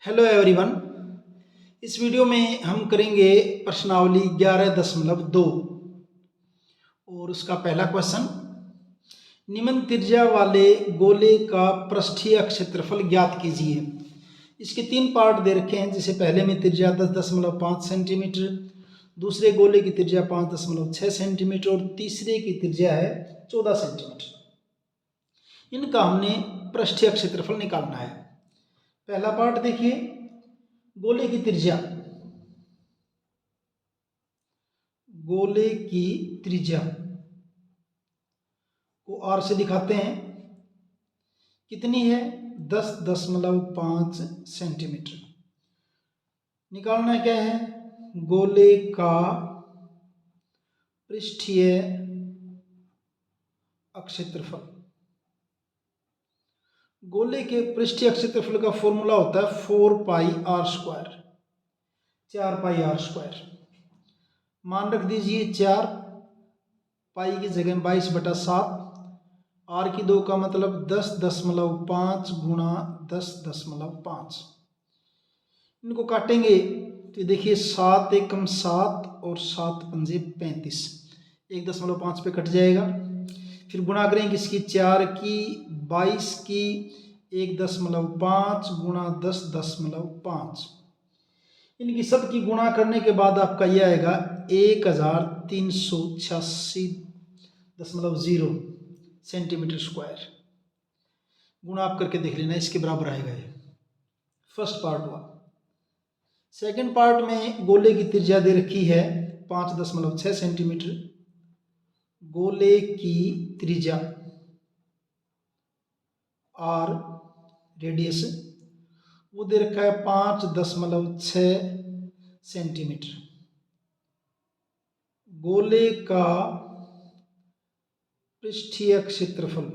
Hello everyone. इस video में हम करेंगे प्रश्नावली 11.2 और उसका पहला क्वेश्चन, निम्न त्रिज्या वाले गोले का पृष्ठीय क्षेत्रफल ज्ञात कीजिए। इसके तीन पार्ट दे रखे हैं, जिसे पहले में त्रिज्या 10.5 सेंटीमीटर, दूसरे गोले की त्रिज्या 5.6 सेंटीमीटर और तीसरे की त्रिज्या है 14 सेंटीमीटर। इनका हमने पृष्ठीय क्षेत्रफल निकालना है। पहला पार्ट देखिए, गोले की त्रिज्या। गोले की त्रिज्या को आर से दिखाते हैं, कितनी है 10.5 सेंटीमीटर। निकालना क्या है, गोले का पृष्ठीय क्षेत्रफल। गोले के पृष्ठीय क्षेत्रफल का फॉर्मूला होता है 4 pi R square, 4 pi R square. मान रख दीजिए 4, पाई की जगह 22/7, आर की 2 का मतलब 10.5 गुणा 10.5। इनको काटेंगे तो देखिए 7 एकम 7 और 7 पंजे 35, 1.5 पे कट जाएगा। फिर गुणा करेंगे इसकी 4 की 22 की 1.5 गुणा 10.5। इनकी सब की गुणा करने के बाद आपका यह आएगा 1386.0 सेंटीमीटर स्क्वायर। गुणा आप करके देख लेना, इसके बराबर आएगा ये। फर्स्ट पार्ट हुआ। सेकंड पार्ट में गोले की त्रिज्या दे रखी है 5.6 सेंटीमीटर। गोले की त्रिज्या आर, रेडियस वो दे रखा है 5.6 सेंटीमीटर। गोले का पृष्ठीय क्षेत्रफल,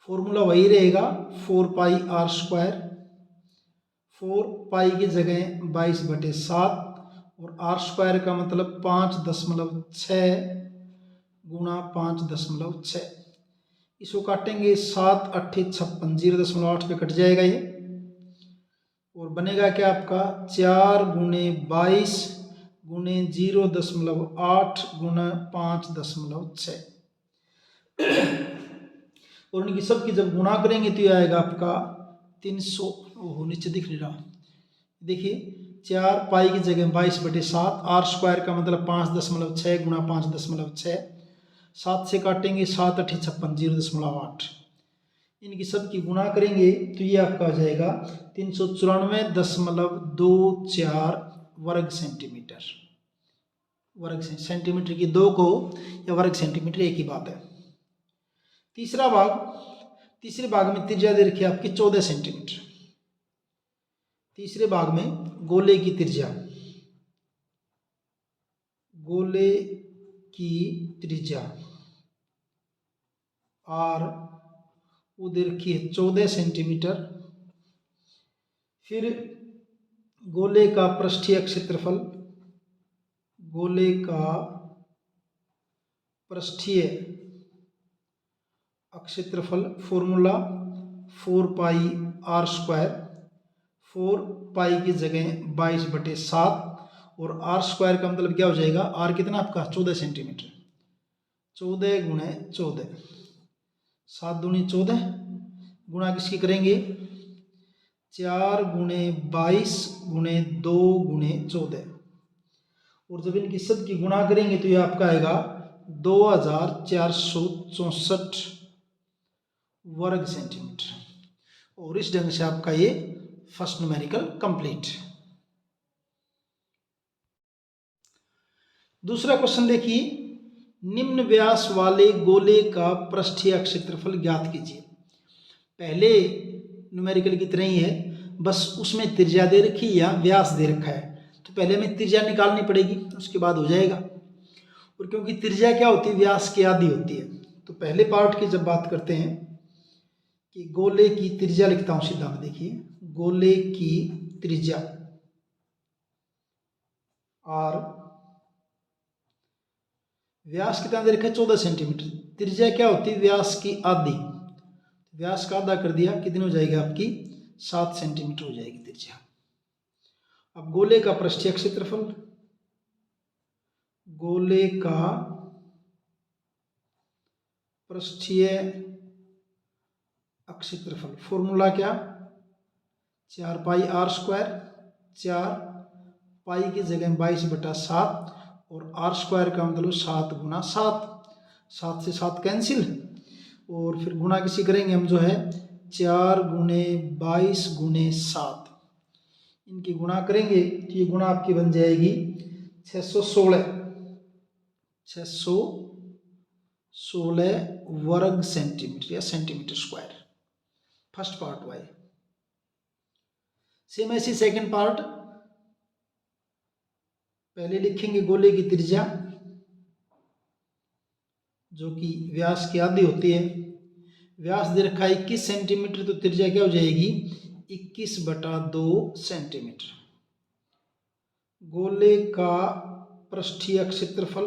फॉर्मूला वही रहेगा 4 पाई आर स्क्वायर। 4 पाई की जगह 22/7 और आर स्क्वायर का मतलब 5.6 गुणा 5.6। इसको काटेंगे 7 8 56, 0.8 पे कट जाएगा ये, और बनेगा क्या आपका 4 गुणे 22 गुणे 0.8 गुणा 5.6। और इनकी सब की जब गुणा करेंगे तो ये आएगा आपका 300। ओहो, नीचे दिख नहीं रहा, देखिए 4 पाई की जगह 22/7, आर स्क्वायर का मतलब 5.6 गुणा 5.6। 7 से काटेंगे 7 8 56, 0.8। इनकी सब की गुणा करेंगे तो ये आपका आ जाएगा 394.24 वर्ग सेंटीमीटर। सेंटीमीटर की 2 को या वर्ग सेंटीमीटर एक ही बात है। तीसरा भाग, तीसरे भाग में त्रिज्या दे रखी है आपकी 14 सेंटीमीटर। तीसरे भाग में गोले की त्रिज्या, गोले की त्रिज्या आर वो दे रखी है 14 सेंटीमीटर। फिर गोले का पृष्ठीय क्षेत्रफल, गोले का पृष्ठीय क्षेत्रफल फॉर्मूला 4 पाई आर स्क्वायर। 4 पाई की जगह 22/7 और आर स्क्वायर का मतलब क्या हो जाएगा, आर कितना आपका 14 सेंटीमीटर। 14 गुणे 14, 7 दूनी 14, गुणा किसकी करेंगे 4 गुणे 22 गुणे 2 गुणे 14, और जब इनकी सब की गुणा करेंगे तो ये आपका आएगा 2464 वर्ग सेंटीमीटर। और इस ढंग से आपका ये फर्स्ट न्यूमेरिकल कंप्लीट। दूसरा क्वेश्चन देखिए, निम्न व्यास वाले गोले का पृष्ठीय क्षेत्रफल ज्ञात कीजिए। पहले न्यूमेरिकल की तरह ही है, बस उसमें त्रिज्या दे रखी या व्यास दे रखा है, तो पहले हमें त्रिज्या निकालनी पड़ेगी, उसके बाद हो जाएगा। और क्योंकि त्रिज्या क्या होती है, व्यास की आधी होती है, तो पहले पार्ट की जब बात करते हैं कि गोले की त्रिज्या लिखता हूं सीधा में, देखिए गोले की त्रिज्या और व्यास कितना दे रखा है 14 सेंटीमीटर। त्रिज्या क्या होती है, व्यास की आधी। व्यास का आधा कर दिया, कितनी हो जाएगी आपकी 7 सेंटीमीटर हो जाएगी त्रिज्या। अब गोले का पृष्ठीय क्षेत्रफल, गोले का पृष्ठीय क्षेत्रफल फॉर्मूला क्या, 4πr², 4 पाई की जगह 22/7 और r² का मतलब 7 गुना 7, 7 से 7 कैंसिल और फिर गुणा किसी करेंगे हम जो है 4 गुणे 22 गुणे 7, इनकी गुणा करेंगे तो ये गुणा आपकी बन जाएगी 616 वर्ग सेंटीमीटर या centimetre square. First part Y. Same ऐसी सेकंड पार्ट, पहले लिखेंगे गोले की त्रिज्या जो कि व्यास की आधी होती है। व्यास दे रखा 21 सेंटीमीटर, तो त्रिज्या क्या हो जाएगी 21/2 सेंटीमीटर। गोले का पृष्ठीय क्षेत्रफल,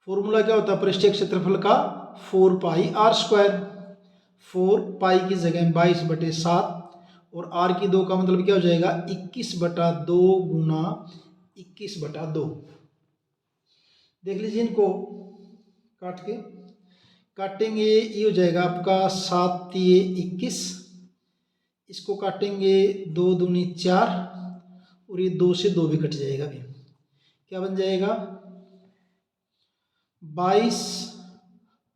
फॉर्मूला क्या होता है पृष्ठीय क्षेत्रफल का, 4πr², 4 पाई की जगह 22/7 और r की 2 का मतलब क्या हो जाएगा 21/2 गुना 21/2। देख लीजिए इनको काट के, काटेंगे ये हो जाएगा आपका 7×3 = 21, इसको काटेंगे 2 दूनी 4 और ये 2 से 2 भी कट जाएगा। अभी क्या बन जाएगा 22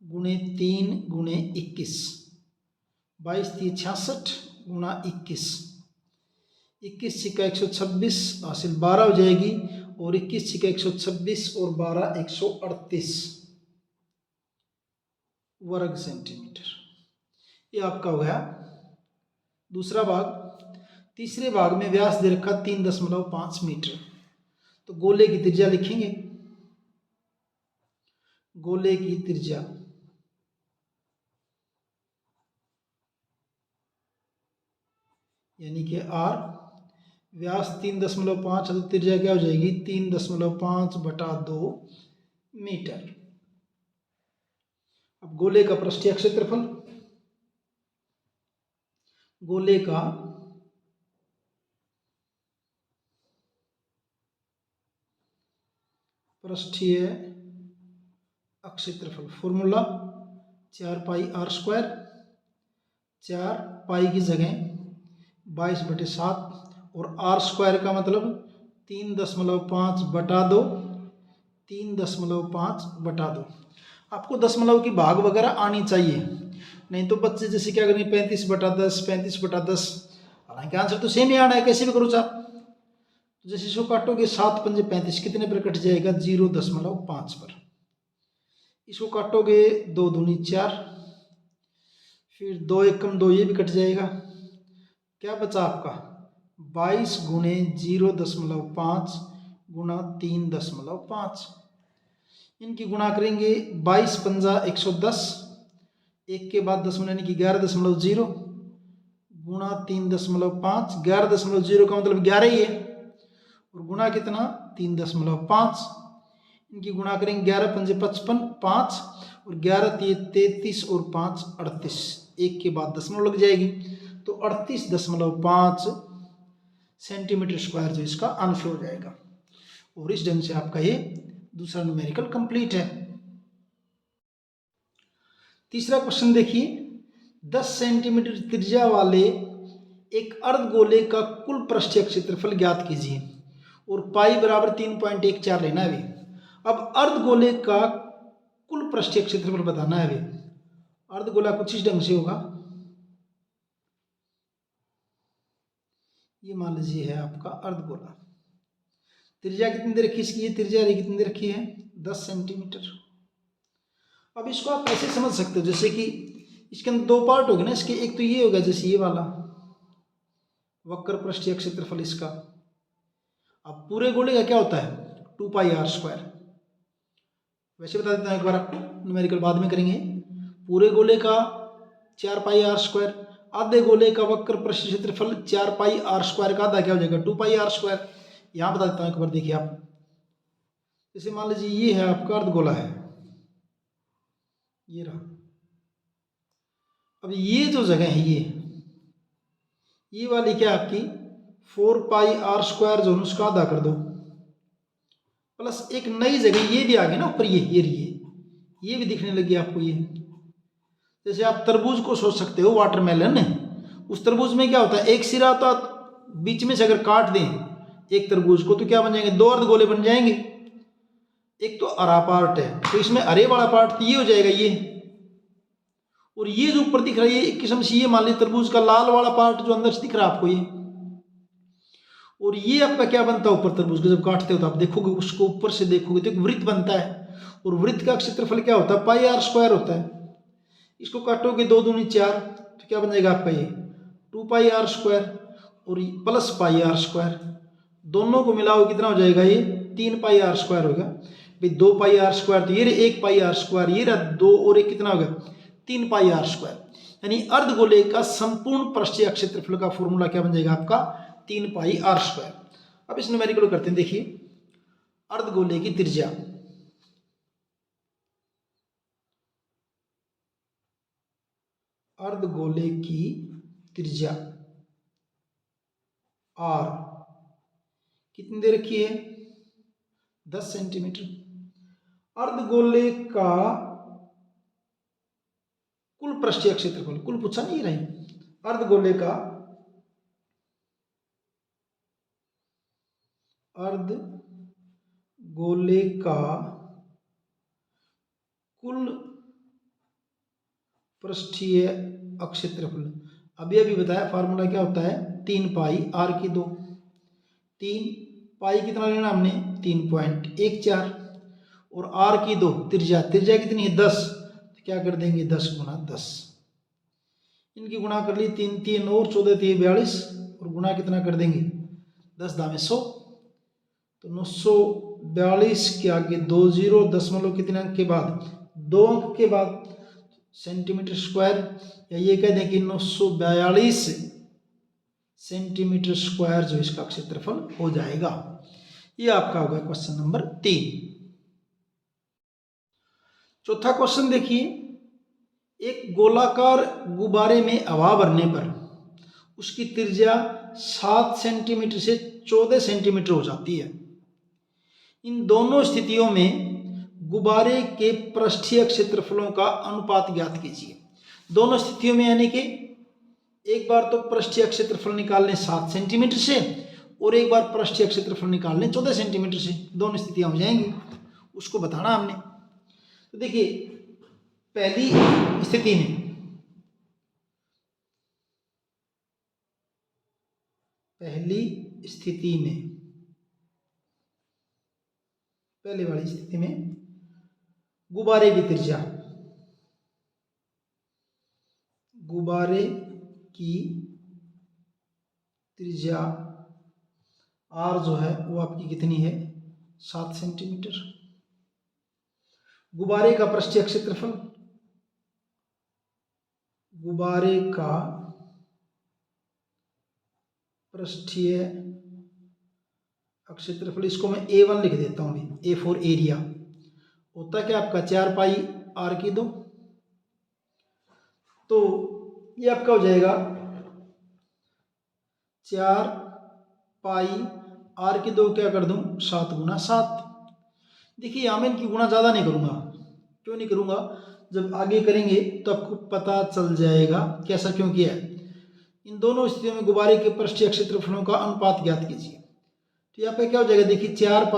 गुणे 3 गुणे 21, 22×3 = 66 गुणा 21, 21×6 = 126, हासिल 12 हो जाएगी और 21×6 = 126 और 12 138 वर्ग सेंटीमीटर। ये आपका हो गया दूसरा भाग। तीसरे भाग में व्यास दे रखा 3.5 मीटर, तो गोले की त्रिज्या लिखेंगे। गोले की त्रिज्या यानी कि r, व्यास 3.5 है तो त्रिज्या क्या हो जाएगी 3.5/2 मीटर। अब गोले का पृष्ठीय क्षेत्रफल, गोले का पृष्ठीय क्षेत्रफल फॉर्मूला 4πr², 4 पाई की जगह 22/7 और r² का मतलब 3.5/2, 3.5/2। आपको दशमलव की भाग वगैरह आनी चाहिए, नहीं तो बच्चे जैसे क्या करेंगे 35/10, 35/10, हालांकि आंसर तो सेम ही आना है, कैसे भी करो आप। तो जैसे इसको काटोगे 7 पंजे 35, कितने पर कट जाएगा 0.5 पर। इसको काटोगे 2 दूनी 4, फिर 2 एकम 2, ये भी कट जाएगा। क्या बचा आपका 22 गुणे 0.5 गुणा 3.5, इनकी गुणा करेंगे 22 पंजा 110, एक के बाद दशमलव यानी कि 11.0 गुणा 3.5, 11.0 का मतलब 11 ही है और गुणा कितना 3.5, इनकी गुणा करेंगे 11 पंजे 55, 5 और 11×3 = 33 और 5 = 38, एक के बाद दशमलव लग जाएगी, तो 38.5 सेंटीमीटर स्क्वायर जो इसका आंसर हो जाएगा। और इस ढंग से आपका ये दूसरा न्यूमेरिकल कंप्लीट है। तीसरा क्वेश्चन देखिए, 10 सेंटीमीटर त्रिज्या वाले एक अर्धगोले का कुल पृष्ठीय क्षेत्रफल ज्ञात कीजिए और पाई बराबर 3.14 लेना है। अभी अब अर्धगोले का कुल पृष्ठीय क्षेत्रफल बताना है। अभी अर्धगोला कुछ इस ढंग से होगा, ये मान लीजिए है आपका अर्धगोला। त्रिज्या कितनी दे रखी इसकी, ये त्रिज्या कितनी दे रखी है 10 सेंटीमीटर। अब इसको आप कैसे समझ सकते हो, जैसे कि इसके अंदर 2 पार्ट होंगे ना इसके, एक तो ये होगा जैसे ये वाला वक्र पृष्ठीय क्षेत्रफल इसका। अब पूरे गोले का क्या होता है 2πr²। वैसे बता देता हूँ एक बार, आपको न्यूमेरिकल बाद में करेंगे। पूरे गोले का 4πr², आधे गोले का वक्र पृष्ठीय क्षेत्रफल 4πr² का आधा क्या हो जाएगा 2πr²। यहाँ बता देता हूँ एक बार, देखिए आप, जैसे मान लीजिए ये है आपका अर्धगोला है, ये रहा। अब ये जो जगह है ये वाली क्या आपकी 4πr² जो है उसका आधा कर दो, प्लस एक नई जगह ये भी आ गई ना ऊपर, ये भी दिखने लगी आपको। ये जैसे आप तरबूज को सोच सकते हो, वाटरमेलन, उस तरबूज में क्या होता है, एक सिरा होता, बीच में से अगर काट दें एक तरबूज को तो क्या बन जाएंगे, 2 अर्ध गोले बन जाएंगे। एक तो हरा पार्ट है, तो इसमें हरे वाला पार्ट तो ये हो जाएगा ये, और ये जो ऊपर दिख रहा है ये एक किस्म से ये मान लीजिए तरबूज का लाल वाला पार्ट जो अंदर से दिख रहा है आपको ये, और ये आपका क्या बनता है ऊपर तरबूज को जब काटते हो तो आप देखोगे उसको ऊपर से देखोगे तो एक वृत्त बनता है, और वृत्त का क्षेत्रफल क्या होता है, πr² होता है। इसको काटोगे 2 दूनी 4, तो क्या बन जाएगा आपका ये 2πr² और प्लस πr², दोनों को मिलाओ कितना हो जाएगा, ये 3πr² होगा भाई। 2πr² तो ये 1πr², ये रहा 2 और 1 कितना होगा 3πr², यानी अर्धगोले का संपूर्ण पृष्ठीय क्षेत्रफल का फॉर्मूला क्या बन जाएगा आपका 3πr²। अब इस न्यूमेरिकल करते हैं, देखिए अर्धगोले की त्रिज्या, अर्धगोले की त्रिज्या r कितनी दे रखी है 10 सेंटीमीटर। अर्धगोले का कुल पृष्ठीय क्षेत्रफल, कुल पूछा नहीं रही, अर्धगोले का कुल पृष्ठीय क्षेत्रफल, अभी बताया फार्मूला क्या होता है 3πr²। 3 कितना लेना हमने 3.14, और r² त्रिज्या कितनी है 10, तो क्या कर देंगे 10 गुना 10, इनकी गुणा कर ली 3 3 और 14 3 42, और गुणा कितना कर देंगे 10 दामे 100, तो 942 के आगे 2 जीरो, दशमलव कितने अंक के बाद 2 अंक के बाद सेंटीमीटर स्क्वायर, या ये कह दें कि 942 सेंटीमीटर स्क्वायर जो इसका क्षेत्रफल हो जाएगा। ये आपका होगा क्वेश्चन नंबर 3। चौथा क्वेश्चन देखिए, एक गोलाकार गुब्बारे में हवा भरने पर उसकी त्रिज्या 7 सेंटीमीटर से 14 सेंटीमीटर हो जाती है। इन दोनों स्थितियों में गुब्बारे के पृष्ठीय क्षेत्रफलों का अनुपात ज्ञात कीजिए। दोनों स्थितियों में यानी कि एक बार तो पृष्ठीय क्षेत्रफल निकाल लें 7 सेंटीमीटर से, और एक बार पृष्ठीय क्षेत्रफल निकाल लें 14 सेंटीमीटर से, दोनों स्थितियां हो जाएंगी, उसको बताना हमने। तो देखिए पहली स्थिति में पहले वाली स्थिति में गुब्बारे की त्रिज्या r जो है वो आपकी कितनी है 7 सेंटीमीटर। गुब्बारे का पृष्ठीय क्षेत्रफल, इसको मैं A1 लिख देता हूँ, A फॉर एरिया, होता क्या आपका 4πr², तो ये आपका हो जाएगा 4πr², क्या कर दूं 7 गुना 7। देखिए यहाँ मैं इनकी गुणा ज़्यादा नहीं करूँगा, क्यों नहीं करूँगा, जब आगे करेंगे तो आपको पता चल जाएगा कैसा क्यों किया है। इन दोनों स्थितियों में गुब्बारे के पृष्ठीय क्षेत्रफलों का अनुपात ज्ञात कीजिए। तो यहाँ पे क्या हो जाएगा, देखिए 4π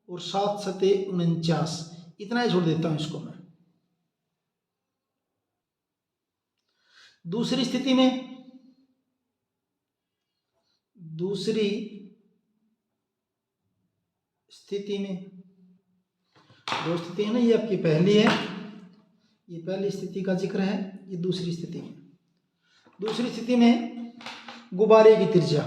और 7 सते 49, इतना ही छोड़ देता हूँ इसको मैं। दूसरी स्थिति में दो स्थिति है ना, ये आपकी पहली है, ये पहली स्थिति का जिक्र है, ये दूसरी स्थिति में गुब्बारे की त्रिज्या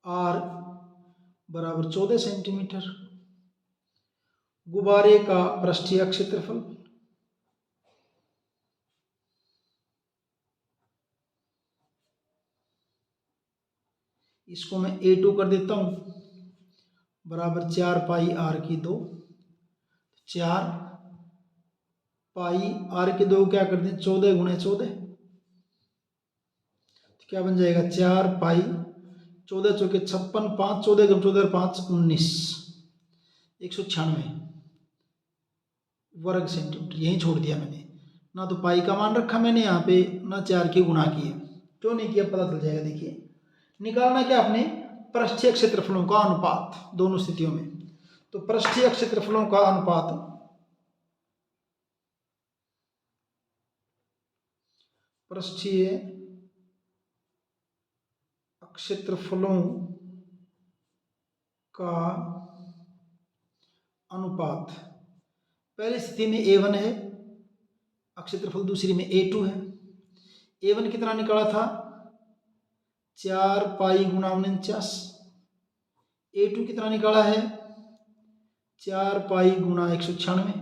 r बराबर 14 सेंटीमीटर, गुब्बारे का पृष्ठीय क्षेत्रफल इसको मैं A2 कर देता हूँ बराबर 4 पाई आर की 2। 4 पाई आर के 2 क्या कर दें 14 गुणे 14, तो क्या बन जाएगा 4 पाई 14 चौके 56, 5 14 गुणे 14 5 19, 196 वर्ग सेंटीमीटर। यहीं छोड़ दिया मैंने, ना तो पाई का मान रखा मैंने यहाँ पे, ना 4 की गुणा की है। क्यों नहीं किया पता चल जाएगा। देखिए निकालना क्या आपने, पृष्ठीय क्षेत्रफलों का अनुपात दोनों स्थितियों में। तो पृष्ठीय क्षेत्रफलों का अनुपात, पृष्ठीय क्षेत्रफलों का अनुपात, पहली स्थिति में A1 है क्षेत्रफल, दूसरी में A2 है। A1 कितना निकाला था 4 पाई गुणा 49, A2 कितना निकाला है 4 पाई गुणा 196।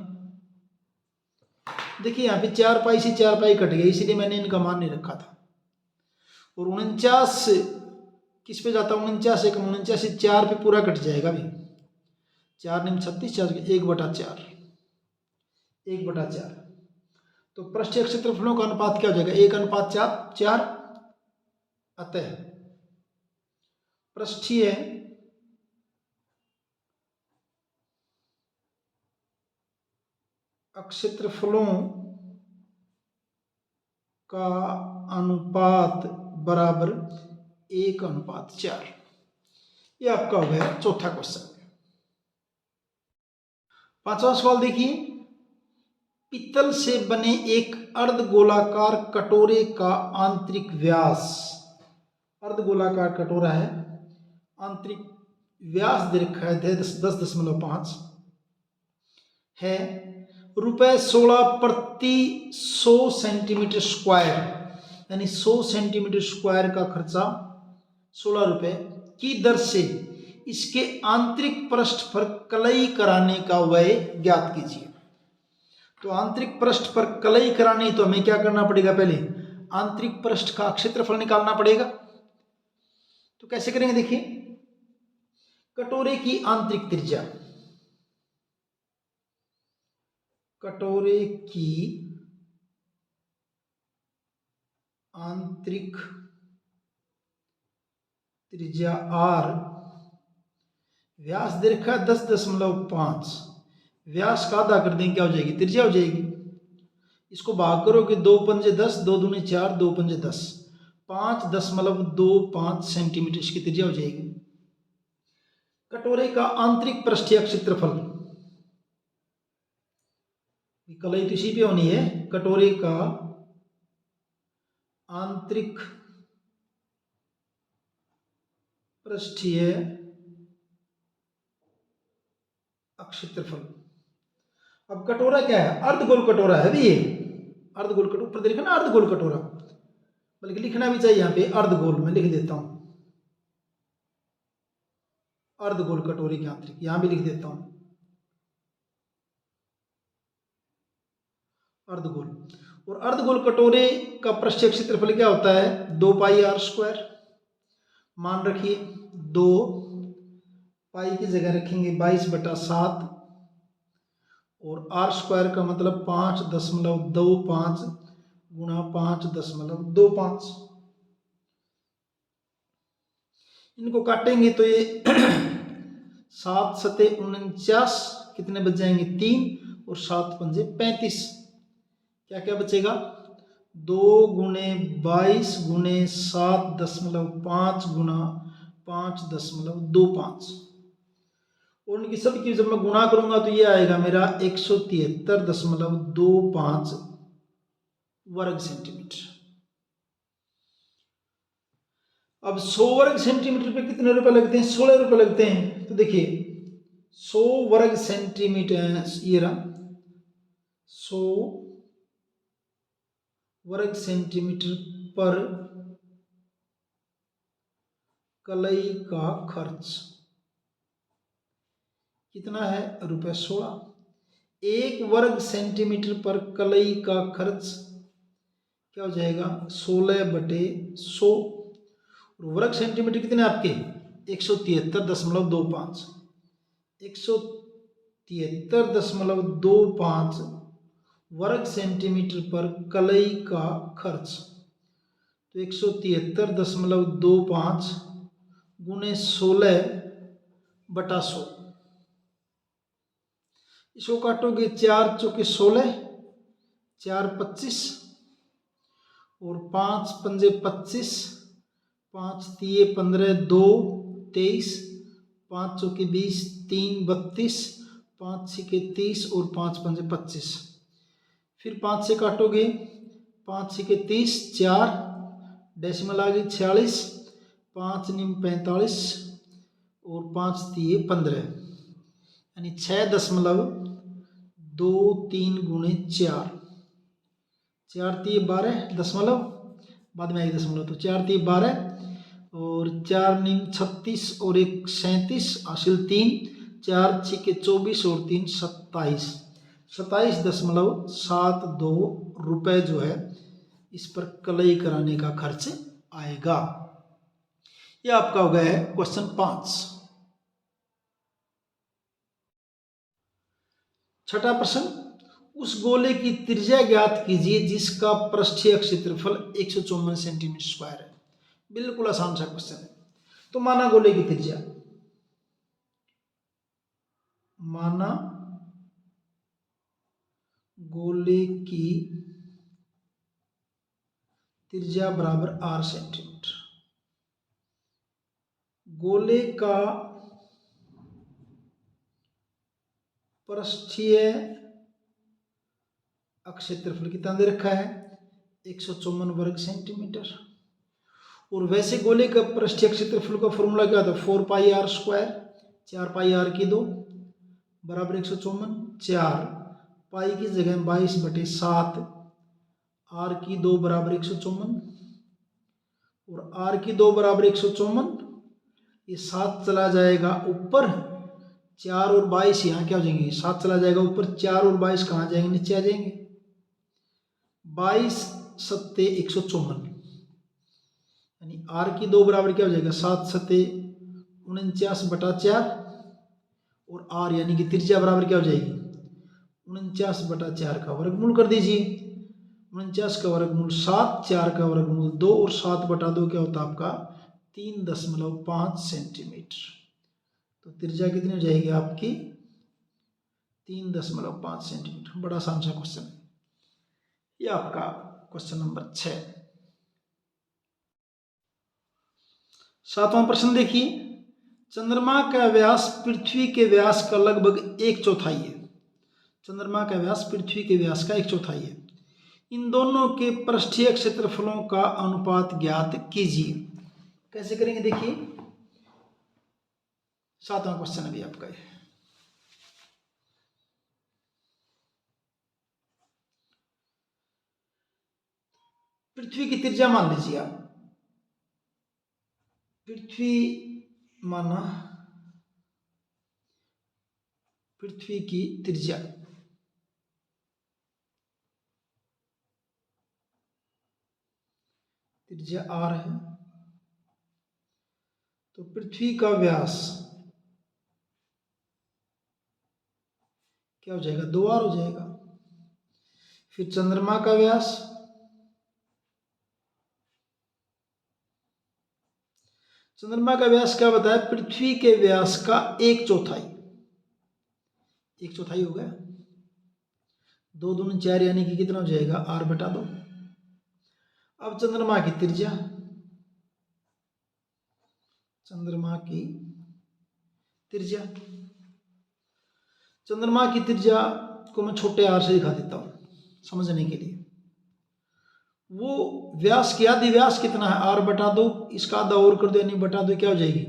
देखिए यहाँ पे 4 पाई से 4 पाई कट गया, इसलिए मैंने इनका मान नहीं रखा था। और 49 किस पे जाता है 49 एक 49 से 4 पे पूरा कट जाएगा भी, 4 निम 36 4 1/4, 1/4। तो पृष्ठीय क्षेत्रफलों का अनुपात क्या हो जाएगा 1:4। अतः पृष्ठीय क्षेत्रफलों का अनुपात बराबर 1:4। ये आपका हो गया चौथा क्वेश्चन। पांचवा सवाल देखिए, पित्तल से बने एक अर्धगोलाकार कटोरे का आंतरिक व्यास, अर्धगोलाकार कटोरा है, आंतरिक व्यास दे रखा है 10.5 है, ₹16 प्रति 100 सेंटीमीटर स्क्वायर, यानी 100 सेंटीमीटर स्क्वायर का खर्चा 16 रुपए की दर से इसके आंतरिक पृष्ठ पर कलई कराने का व्यय ज्ञात कीजिए। तो आंतरिक पृष्ठ पर कलई करानी तो हमें क्या करना पड़ेगा, पहले आंतरिक पृष्ठ का क्षेत्रफल निकालना पड़ेगा। तो कैसे करेंगे देखिए, कटोरे की आंतरिक त्रिज्या, कटोरे की आंतरिक त्रिज्या r, व्यास दे रखा है 10.5, व्यास का आधा कर देंगे क्या हो जाएगी त्रिज्या हो जाएगी। इसको भाग करोगे 2 पंजे 10, 2 दूनी 4, 2 पंजे 10, 5.25 सेंटीमीटर इसकी त्रिज्या हो जाएगी। कटोरे का आंतरिक पृष्ठीय क्षेत्रफल, कलई तो इसी पे होनी है, कटोरे का आंतरिक पृष्ठीय क्षेत्रफल। अब कटोरा क्या है, अर्धगोल कटोरा है भी ये, अर्धगोल कटोरा ऊपर देखा ना, अर्धगोल कटोरा, बल्कि लिखना भी चाहिए यहाँ पे अर्धगोल, में लिख देता हूं अर्धगोल कटोरे की आंतरिक, यहां भी लिख देता हूं अर्धगोल। और अर्धगोल कटोरे का पृष्ठीय क्षेत्रफल क्या होता है 2 पाई r स्क्वायर। मान रखिए 2 पाई की जगह रखेंगे 22/7 और r स्क्वायर का मतलब 5.25 गुणा 5.25, इनको काटेंगे तो ये 7 सते 49, कितने बच जाएंगे 3 और 7 पंजे 35, क्या क्या बचेगा 2 गुणे 22 गुणे 7.5 गुणा 5.25, और उनकी सबकी जब मैं गुणा करूंगा तो ये आएगा मेरा 173.25 वर्ग सेंटीमीटर। अब 100 वर्ग सेंटीमीटर पे कितने रुपए लगते हैं 16 रुपए लगते हैं। तो देखिए 100 वर्ग सेंटीमीटर, ये रहा 100 वर्ग सेंटीमीटर पर कलई का खर्च कितना है ₹16। 1 वर्ग सेंटीमीटर पर कलई का खर्च क्या हो जाएगा 16/100, वर्ग सेंटीमीटर कितने आपके 173.25 173.25 वर्ग सेंटीमीटर पर कलई का खर्च। तो 173.25 गुणे 16/100। इसको काटोगे 4 चौके 16, 4 25 और 5 पंजे 25, 5 तिये 15, 2 23, 5 चौके 20, 3 32, 5 छिके 30 और 5 पंजे 25। फिर 5 से काटोगे 5 छिके 30, 4 डेसिमल आ गई 46, 5 निम 45 और 5 तिये 15, यानी 6.23 गुणे 4, 4 तिये 12 दशमलव, बाद में 1 दशमलव, तो 4 तिये 12 और 4 निम 36 और 1 37, हासिल 3, 4 छिके 24 और 3 27, 27.72 रुपये जो है इस पर कलई कराने का खर्च आएगा। यह आपका हो गया है क्वेश्चन 5। छठा प्रश्न, उस गोले की त्रिज्या ज्ञात कीजिए जिसका पृष्ठीय क्षेत्रफल 154 सेंटीमीटर स्क्वायर है। बिल्कुल आसान सा क्वेश्चन है। तो माना गोले की त्रिज्या, माना गोले की त्रिज्या बराबर r सेंटीमीटर। गोले का पृष्ठीय क्षेत्रफल कितना दे रखा है 154 वर्ग सेंटीमीटर। और वैसे गोले का पृष्ठीय क्षेत्रफल का फॉर्मूला क्या था 4 पाई r स्क्वायर, 4 पाई r की 2 बराबर 154, 4 पाई की जगह 22/7 r की 2 बराबर 154 और r की 2 बराबर 154, ये 7 चला जाएगा ऊपर, 4 और 22 यहाँ क्या हो जाएंगे 7 चला जाएगा ऊपर, 4 और 22 कहाँ जाएंगे नीचे आ जाएंगे, 22 सत्ते 154, यानी r की 2 बराबर क्या हो जाएगा 7 सत्ते 49/4 और r यानी कि त्रिज्या बराबर क्या हो जाएगी 49/4 का वर्गमूल कर दीजिए। 49 का वर्गमूल 7, 4 का वर्गमूल 2 और 7/2 क्या होता है आपका 3.5 सेंटीमीटर। तो त्रिज्या कितनी हो जाएगी आपकी 3.5 सेंटीमीटर। बड़ा आसान सा क्वेश्चन है। ये आपका क्वेश्चन नंबर 6। 7वां प्रश्न देखिए, चंद्रमा का व्यास पृथ्वी के व्यास का लगभग 1/4 है। चंद्रमा का व्यास पृथ्वी के व्यास का 1/4 है। इन दोनों के पृष्ठीय क्षेत्रफलों का अनुपात ज्ञात कीजिए। कैसे करेंगे देखिए, 7वां क्वेश्चन अभी आपका है। पृथ्वी की त्रिज्या मान लीजिए आप, पृथ्वी माना पृथ्वी की त्रिज्या r है। तो पृथ्वी का व्यास क्या हो जाएगा 2r हो जाएगा। फिर चंद्रमा का व्यास, चंद्रमा का व्यास क्या बताया पृथ्वी के व्यास का 1/4, 1/4 हो गया। 2 दूनी 4 यानी कि कितना हो जाएगा r/2। अब चंद्रमा की त्रिज्या, चंद्रमा की त्रिज्या, चंद्रमा की त्रिज्या को मैं छोटे r से दिखा देता हूं समझने के लिए। वो व्यास की आधी व्यास कितना है r/2, इसका आधा और कर दो यानी बटा 2 क्या हो जाएगी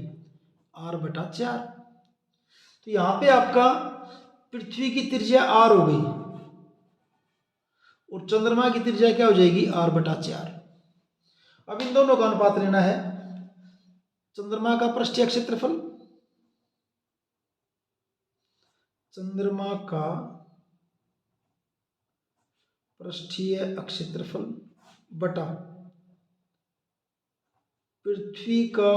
r/4। तो यहां पे आपका पृथ्वी की त्रिज्या r हो गई और चंद्रमा की त्रिज्या क्या हो जाएगी r/4। अब इन दोनों का अनुपात लेना है। चंद्रमा का पृष्ठीय क्षेत्रफल, चंद्रमा का पृष्ठीय क्षेत्रफल बटा पृथ्वी का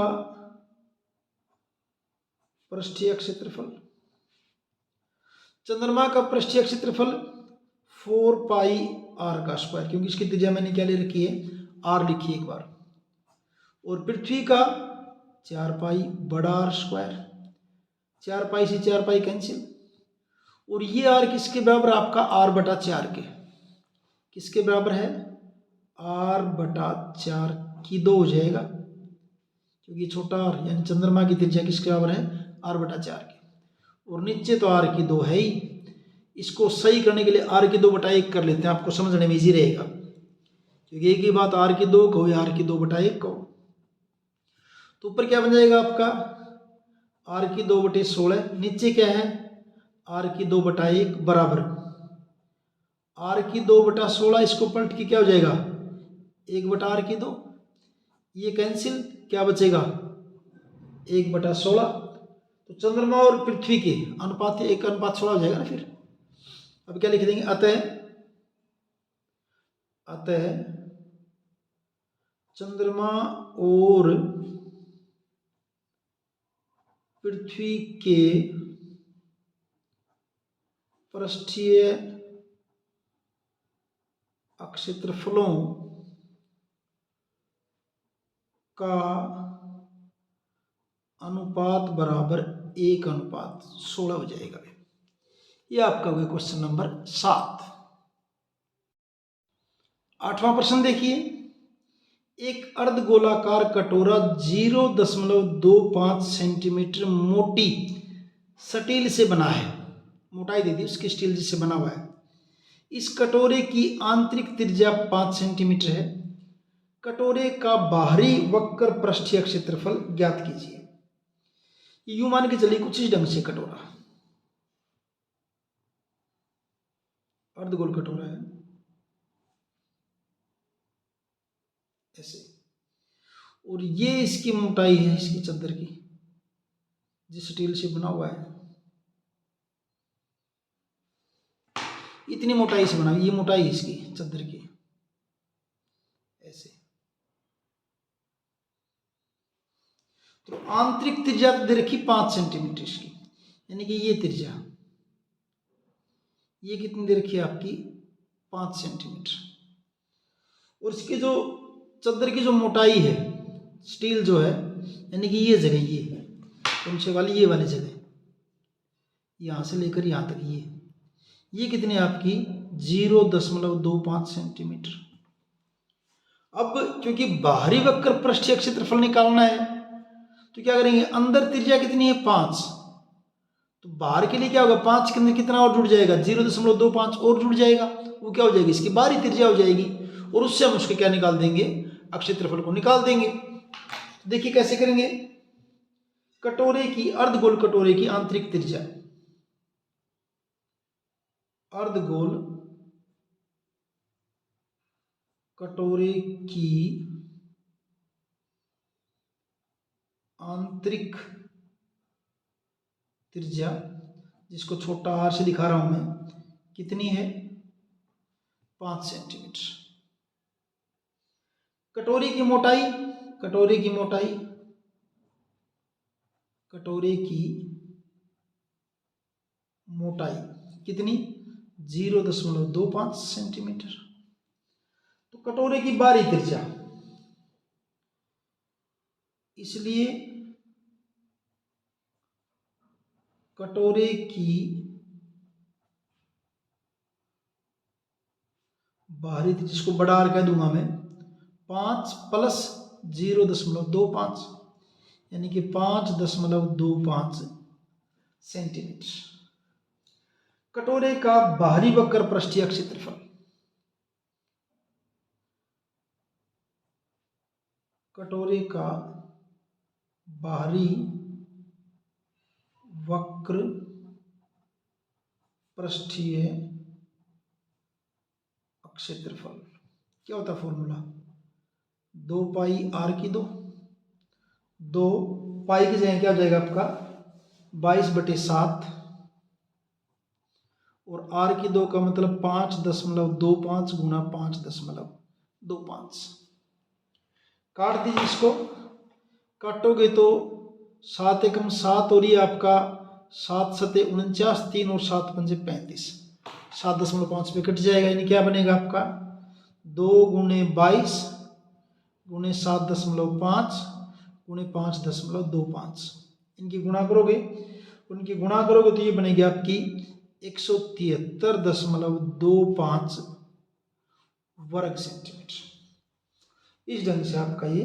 पृष्ठीय क्षेत्रफल, चंद्रमा का पृष्ठीय क्षेत्रफल 4 पाई आर का स्क्वायर, क्योंकि इसकी त्रिज्या मैंने क्या ले रखी है, आर लिखी है एक बार, और पृथ्वी का 4 पाई बड़ा आर स्क्वायर, 4 पाई से 4 पाई कैंसिल, और ये आर किसके बराबर, आपका आर बटा 4 के, किसके बराबर है, आर बटा 4 की 2 हो जाएगा, क्योंकि छोटा आर यानी चंद्रमा की त्रिज्या किसके बराबर है, आर बटा 4 के, और नीचे तो आर की 2 है ही। इसको सही करने के लिए आर की 2 बटा 1 कर लेते हैं, आपको समझने में इजी रहेगा, क्योंकि एक ही बात आर की 2 कहो या आर की 2 बटा 1 कहो। तो ऊपर क्या बन जाएगा आपका, आर की 2 बटे 16, नीचे क्या है, आर की 2 बटा 1 बराबर आर की 2 बटा 16, इसको पलट के क्या हो जाएगा, 1 बटा आर की 2, ये कैंसिल, क्या बचेगा 1 बटा 16। तो चंद्रमा और पृथ्वी के अनुपात 1:16 हो जाएगा ना फिर। अब क्या लिख देंगे, अतः चंद्रमा और पृथ्वी के पृष्ठीय क्षेत्रफलों का अनुपात बराबर 1:16 हो जाएगा। ये आपका हो गया क्वेश्चन नंबर 7। 8वां प्रश्न देखिए, एक अर्धगोलाकार कटोरा 0.25 सेंटीमीटर मोटी स्टील से बना है, मोटाई दे दी उसकी, स्टील जिससे बना हुआ है। इस कटोरे की आंतरिक त्रिज्या 5 सेंटीमीटर है। कटोरे का बाहरी वक्र पृष्ठीय क्षेत्रफल ज्ञात कीजिए। यूं मान के चलिए कुछ इस ढंग से कटोरा, अर्धगोल कटोरा है ऐसे, और ये इसकी मोटाई है, इसकी चादर की, जिस स्टील से बना हुआ है, इतनी मोटाई से बना, ये मोटाई है इसकी चादर की ऐसे। तो आंतरिक त्रिज्या दे रखी 5 सेंटीमीटर इसकी, यानी कि ये त्रिज्या, ये कितनी दे रखी है आपकी 5 सेंटीमीटर, और इसकी जो चादर की जो मोटाई है, स्टील जो है, यानी कि ये जगह, ये ऊंचे वाली, ये वाली जगह, यहां से लेकर यहां तक, ये कितनी है आपकी 0.25 सेंटीमीटर। अब क्योंकि बाहरी वक्र पृष्ठीय क्षेत्रफल निकालना है, तो क्या करेंगे, अंदर त्रिज्या कितनी है 5, तो बाहर के लिए क्या होगा, 5 के अंदर कितना और जुड़ जाएगा, 0.25 और जुड़ जाएगा, वो क्या हो जाएगी, इसकी बाहरी त्रिज्या हो जाएगी, और उससे हम उसके क्या निकाल देंगे, क्षेत्रफल को निकाल देंगे। तो देखिए कैसे करेंगे, कटोरे की, अर्धगोल कटोरे की आंतरिक त्रिज्या, अर्धगोल कटोरे की आंतरिक त्रिज्या, जिसको छोटा आर से दिखा रहा हूं मैं, कितनी है 5 सेंटीमीटर। कटोरे की मोटाई, कटोरे की मोटाई, कटोरे की मोटाई कितनी 0.25 सेंटीमीटर। तो कटोरे की बाहरी त्रिज्या, इसलिए कटोरे की बाहरी त्रिज्या, जिसको बड़ा आर कह दूंगा मैं, 5 प्लस 0.25, यानी कि 5.25 सेंटीमीटर। कटोरे का बाहरी वक्र पृष्ठीय क्षेत्रफल, कटोरे का बाहरी वक्र पृष्ठीय क्षेत्रफल क्या होता है फॉर्मूला, 2 पाई आर की 2 पाई की जगह क्या हो जाएगा आपका 22/7, और आर की 2 का मतलब 5.25 गुना 5.25, काट दीजिए इसको, काटोगे तो 7 एकम 7 और ये आपका 7 सते 49, 3 और 7 पंजे 35, 7.5 पे कट जाएगा, यानी क्या बनेगा आपका 2 गुणे 22 गुणे 7.5 गुणे 5.25। इनकी गुणा करोगे, उनकी गुणा करोगे तो ये बनेगी आपकी 173.25 वर्ग सेंटीमीटर। इस ढंग से आपका ये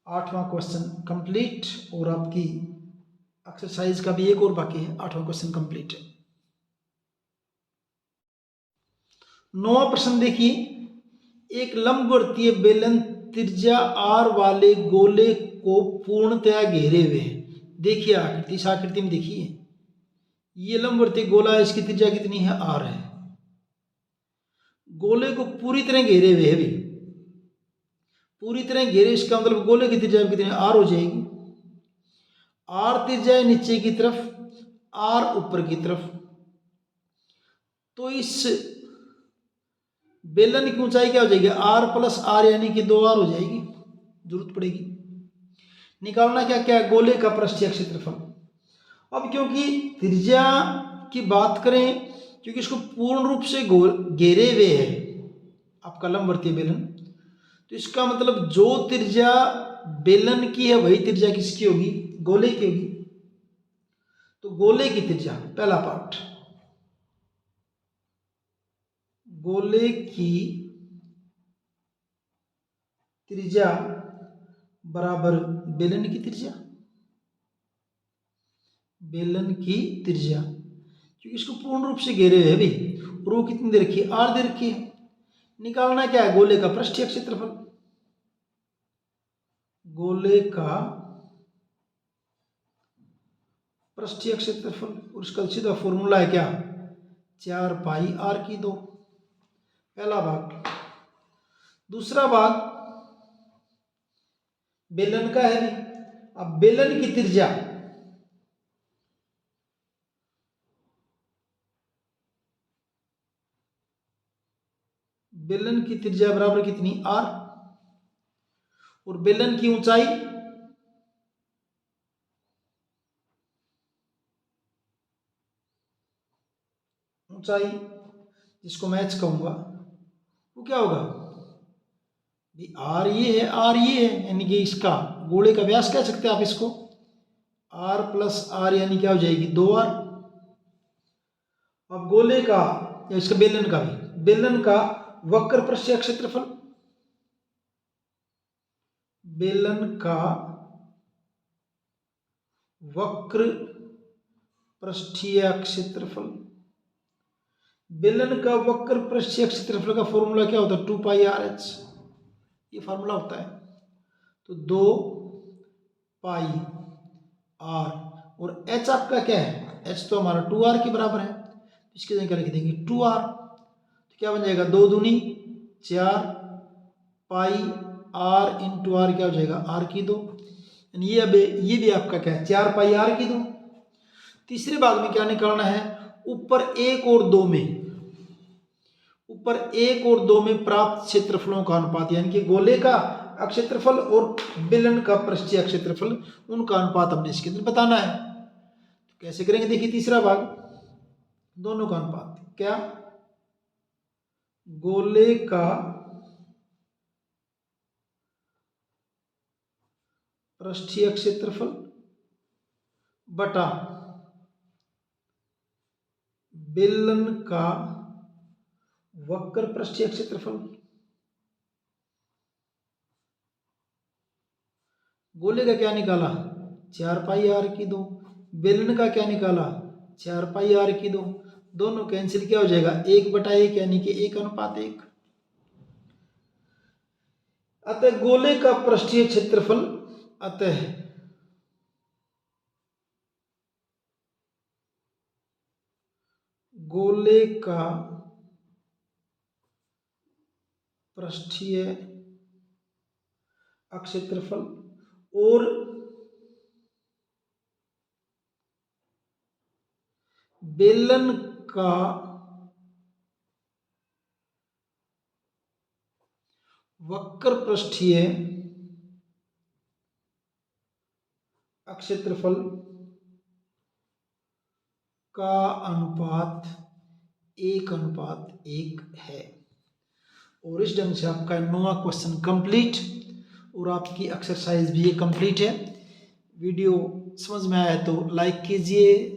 8वां क्वेश्चन कंप्लीट, और आपकी एक्सरसाइज का भी एक और बाकी है, 8वां क्वेश्चन कंप्लीट है। 9वां प्रश्न देखिए, एक लंबवर्तीय बेलन त्रिज्या r वाले गोले को पूर्णतया घेरे हुए है। देखिए आकृति, इस आकृति में देखिए ये लंबवर्तीय गोला है, इसकी त्रिज्या कितनी है, r है। गोले को पूरी तरह घेरे हुए है, भी पूरी तरह घेरे, इसका मतलब गोले की त्रिज्या कितनी r हो जाएगी। r त्रिज्या है नीचे की तरफ, r ऊपर की तरफ, तो इस बेलन की ऊंचाई क्या हो जाएगी, r प्लस r, यानी कि 2r हो जाएगी। जरूरत पड़ेगी निकालना क्या क्या है, गोले का पृष्ठीय क्षेत्रफल। अब क्योंकि त्रिज्या की बात करें, क्योंकि इसको पूर्ण रूप से घेरे हुए है आपका लंबवर्तीय बेलन, तो इसका मतलब जो त्रिज्या बेलन की है वही त्रिज्या किसकी होगी, गोले की होगी। तो गोले की त्रिज्या, पहला पार्ट, गोले की त्रिज्या बराबर बेलन की त्रिज्या, बेलन की त्रिज्या, क्योंकि इसको पूर्ण रूप से घेरे हुए है भी, और वो कितनी दे रखी है, r दे रखी है। निकालना क्या है, गोले का पृष्ठीय क्षेत्रफल। गोले का पृष्ठीय क्षेत्रफल, और उसका सीधा फॉर्मूला है क्या, 4 पाई r²। पहला भाग। दूसरा भाग बेलन का है भी, अब बेलन की त्रिज्या, बेलन की त्रिज्या बराबर कितनी, r, और बेलन की ऊंचाई, ऊंचाई जिसको मैं h कहूंगा, वो क्या होगा, r ये है, r ये है, यानी कि इसका गोले का व्यास कह सकते हैं आप इसको, r प्लस r, यानी क्या हो जाएगी 2r। अब गोले का, या इसका बेलन का भी, बेलन का वक्र पृष्ठीय क्षेत्रफल, बेलन का वक्र पृष्ठीय क्षेत्रफल, बेलन का वक्र पृष्ठीय क्षेत्रफल का फॉर्मूला क्या होता है, 2 पाई आर एच, ये फॉर्मूला होता है। तो 2 पाई आर, और एच आपका क्या है, एच तो हमारा 2r के बराबर है, इसकी जगह लिख देंगे 2r, तो क्या बन जाएगा, 2 दूनी 4 पाई r इंटू आर, क्या हो जाएगा r²। यानी ये अब ये भी आपका क्या है, 4 पाई r²। तीसरे भाग में क्या निकालना है, ऊपर 1 और 2 में, ऊपर 1 और 2 में प्राप्त क्षेत्रफलों का अनुपात, यानी कि गोले का क्षेत्रफल और बेलन का पृष्ठीय क्षेत्रफल, उनका अनुपात हमने इसके अंदर बताना है। तो कैसे करेंगे, देखिए तीसरा भाग, दोनों का अनुपात क्या, गोले का पृष्ठीय क्षेत्रफल बटा बेलन का वक्र पृष्ठीय क्षेत्रफल। गोले का क्या निकाला, 4 पाई r², बेलन का क्या निकाला, 4 पाई r², दोनों कैंसिल, क्या हो जाएगा 1/1, यानी कि 1:1। अतः गोले का पृष्ठीय क्षेत्रफल, अतः गोले का पृष्ठीय क्षेत्रफल और बेलन का वक्र पृष्ठीय क्षेत्रफल का अनुपात 1:1 है। और इस ढंग से आपका 9वां क्वेश्चन कंप्लीट और आपकी एक्सरसाइज भी ये कंप्लीट है। वीडियो समझ में आया तो लाइक कीजिए,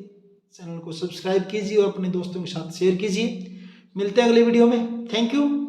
चैनल को सब्सक्राइब कीजिए और अपने दोस्तों के साथ शेयर कीजिए। मिलते हैं अगले वीडियो में। Thank you.